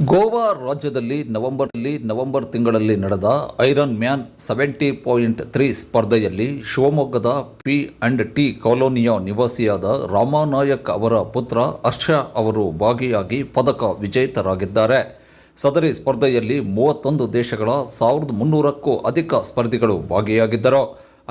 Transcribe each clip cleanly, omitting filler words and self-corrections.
ಗೋವಾ ರಾಜ್ಯದಲ್ಲಿ ನವೆಂಬರ್ ತಿಂಗಳಲ್ಲಿ ನಡೆದ ಐರನ್ ಮ್ಯಾನ್ 70.3 ಸ್ಪರ್ಧೆಯಲ್ಲಿ ಶಿವಮೊಗ್ಗದ P&T ಕಾಲೋನಿಯ ನಿವಾಸಿಯಾದ ರಾಮನಾಯಕ್ ಅವರ ಪುತ್ರ ಹರ್ಷ ಅವರು ಭಾಗಿಯಾಗಿ ಪದಕ ವಿಜೇತರಾಗಿದ್ದಾರೆ. ಸದರಿ ಸ್ಪರ್ಧೆಯಲ್ಲಿ 31 ದೇಶಗಳ 1300ಕ್ಕೂ ಅಧಿಕ ಸ್ಪರ್ಧಿಗಳು ಭಾಗಿಯಾಗಿದ್ದರು.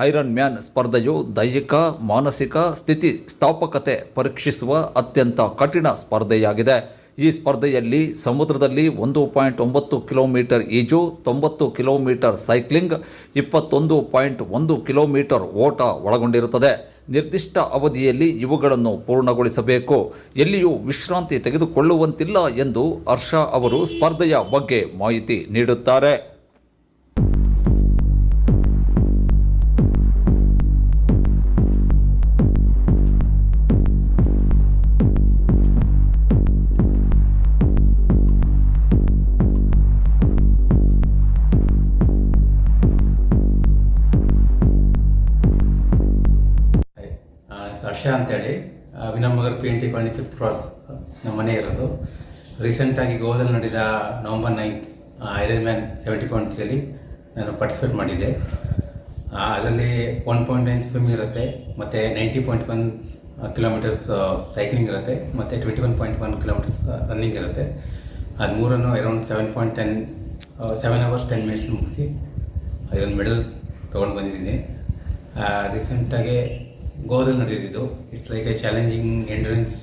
ಐರನ್ ಮ್ಯಾನ್ ಸ್ಪರ್ಧೆಯು ದೈಹಿಕ, ಮಾನಸಿಕ ಸ್ಥಿತಿಸ್ಥಾಪಕತೆ ಪರೀಕ್ಷಿಸುವ ಅತ್ಯಂತ ಕಠಿಣ ಸ್ಪರ್ಧೆಯಾಗಿದೆ. ಈ ಸ್ಪರ್ಧೆಯಲ್ಲಿ ಸಮುದ್ರದಲ್ಲಿ 1.9 ಕಿಲೋಮೀಟರ್ ಈಜು, 90 ಕಿಲೋಮೀಟರ್ ಸೈಕ್ಲಿಂಗ್, 21.1 ಕಿಲೋಮೀಟರ್ ಓಟ ಒಳಗೊಂಡಿರುತ್ತದೆ. ನಿರ್ದಿಷ್ಟ ಅವಧಿಯಲ್ಲಿ ಇವುಗಳನ್ನು ಪೂರ್ಣಗೊಳಿಸಬೇಕು. ಎಲ್ಲಿಯೂ ವಿಶ್ರಾಂತಿ ತೆಗೆದುಕೊಳ್ಳುವಂತಿಲ್ಲ ಎಂದು ಹರ್ಷ ಅವರು ಸ್ಪರ್ಧೆಯ ಬಗ್ಗೆ ಮಾಹಿತಿ ನೀಡುತ್ತಾರೆ. ಹರ್ಷ ಅಂತೇಳಿ ವಿನಮ್ನಗರ್ P&T ಕಾಲೋನಿ 5th ಕ್ರಾಸ್ ನಮ್ಮ ಮನೆ ಇರೋದು. ರೀಸೆಂಟಾಗಿ ಗೋವಾದಲ್ಲಿ ನಡೆದ November 9th ಐರನ್ ಮ್ಯಾನ್ 70.3 ನಾನು ಪಾರ್ಟಿಸಿಪೇಟ್ ಮಾಡಿದ್ದೆ. ಅದರಲ್ಲಿ 1.9 ಸ್ವಿಮ್ ಇರುತ್ತೆ, ಮತ್ತು 90.1 ಕಿಲೋಮೀಟರ್ಸ್ ಸೈಕ್ಲಿಂಗ್ ಇರುತ್ತೆ, ಮತ್ತು 21.1 ಕಿಲೋಮೀಟರ್ಸ್ ರನ್ನಿಂಗ್ ಇರುತ್ತೆ. ಅದು ಮೂರನ್ನು ಅರೌಂಡ್ 7 hours 10 minutes ಮುಗಿಸಿ ಅದೊಂದು ಮೆಡಲ್ ತೊಗೊಂಡು ಬಂದಿದ್ದೀನಿ. ರೀಸೆಂಟಾಗಿ ಗೋವಾದಲ್ಲಿ ನಡೆದಿದ್ದು. It's like a challenging endurance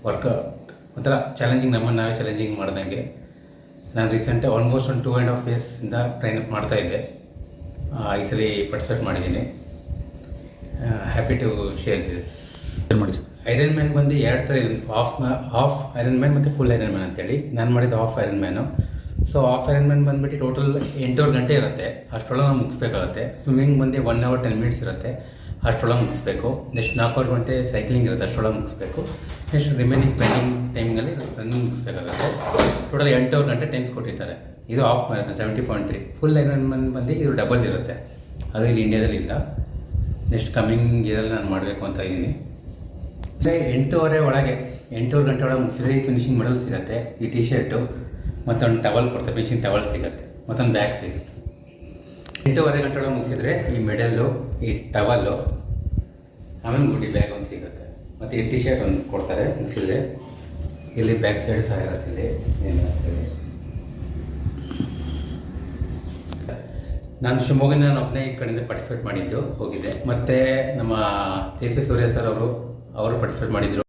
workout, ಒಂಥರ ಚಾಲೆಂಜಿಂಗ್, ನಮ್ಮನ್ನು ನಾವೇ ಚಾಲೆಂಜಿಂಗ್ ಮಾಡ್ದಂಗೆ. ನಾನು ರೀಸೆಂಟಾಗಿ ಆಲ್ಮೋಸ್ಟ್ 2.5 yearsಯಿಂದ ಟ್ರೈನ್ ಅಪ್ ಮಾಡ್ತಾಯಿದ್ದೆ. ಈ ಸಲ ಪಾರ್ಟಿಸಿಪೇಟ್ ಮಾಡಿದ್ದೀನಿ. Happy to share this. ಮಾಡಿ ಸರ್. ಐರನ್ ಮ್ಯಾನ್ ಬಂದು 2 ಥರ ಇದೆ, ಹಾಫ್ ಐರನ್ ಮ್ಯಾನ್ ಮತ್ತು ಫುಲ್ ಐರನ್ ಮ್ಯಾನ್ ಅಂತೇಳಿ. ನಾನು ಮಾಡಿದ್ದು half Ironman. So half Ironman ಬಂದುಬಿಟ್ಟು ಟೋಟಲ್ 8 ಗಂಟೆ ಇರುತ್ತೆ, ಅಷ್ಟರೊಳಗೆ ನಾವು ಮುಗಿಸ್ಬೇಕಾಗುತ್ತೆ. ಸ್ವಿಮ್ಮಿಂಗ್ ಬಂದು 1 hour 10 minutes ಇರುತ್ತೆ, ಅಷ್ಟರೊಳಗೆ ಮುಗಿಸ್ಬೇಕು. ನೆಕ್ಸ್ಟ್ 4 ಗಂಟೆ ಸೈಕ್ಲಿಂಗ್ ಇರುತ್ತೆ, ಅಷ್ಟರೊಳಗೆ ಮುಗಿಸ್ಬೇಕು. ನೆಕ್ಸ್ಟ್ ರಿಮೈನಿಂಗ್ ಪೆಂಡಿಂಗ್ ಟೈಮಿಂಗಲ್ಲಿ ರನ್ನಿಂಗ್ ಮುಗಿಸ್ಬೇಕಾಗುತ್ತೆ. ಟೋಟಲ್ 8 ಗಂಟೆ ಟೈಮ್ಸ್ ಕೊಟ್ಟಿರ್ತಾರೆ. ಇದು half marathon 70.3. Full Ironman ಬಂದು ಇದು ಡಬಲ್ ಇರುತ್ತೆ, ಅದು ಇಲ್ಲಿ ಇಂಡಿಯಾದಲ್ಲಿ ಇಲ್ಲ. ನೆಕ್ಸ್ಟ್ ಕಮ್ಮಿಂಗ್ ಇಯರಲ್ಲಿ ನಾನು ಮಾಡಬೇಕು ಅಂತ ಇದ್ದೀನಿ. 8 ಗಂಟೆ ಒಳಗೆ ಮುಗಿಸಿದ್ರೆ ಫಿನಿಶಿಂಗ್ ಮೆಡಲ್ ಸಿಗುತ್ತೆ. ಈ ಟಿ ಶರ್ಟು ಮತ್ತೊಂದು ಟವಲ್ ಕೊಡ್ತಾರೆ, ಫಿನಿಶಿಂಗ್ ಟವಲ್ ಸಿಗುತ್ತೆ, ಮತ್ತೊಂದು ಬ್ಯಾಗ್ ಸಿಗುತ್ತೆ. 8:30 ಗಂಟೆ ಒಳಗೆ ಮುಗಿಸಿದ್ರೆ ಈ ಮೆಡಲ್ಲು, ಈ ಟವಲ್ಲು, ಆಮೇಲೆ ಗುಡಿ ಬ್ಯಾಗ್ ಒಂದು ಸಿಗುತ್ತೆ, ಮತ್ತು ಈ ಟಿ ಶರ್ಟ್ ಒಂದು ಕೊಡ್ತಾರೆ ಮುಗಿಸಿದ್ರೆ. ಇಲ್ಲಿ ಬ್ಯಾಕ್ ಸೈಡ್ ಸಹ ಇರುತ್ತೆ. ಇಲ್ಲಿ ನಾನು ಶಿವಮೊಗ್ಗದಿಂದ ನಾನು ಒಬ್ಬನೇ ಈ ಕಡೆಯಿಂದ ಪಾರ್ಟಿಸಿಪೇಟ್ ಹೋಗಿದ್ದೆ. ಮತ್ತು ನಮ್ಮ ತೇಜಸ್ವಿ ಸೂರ್ಯ ಸರ್ ಅವರು ಪಾರ್ಟಿಸಿಪೇಟ್ ಮಾಡಿದರು.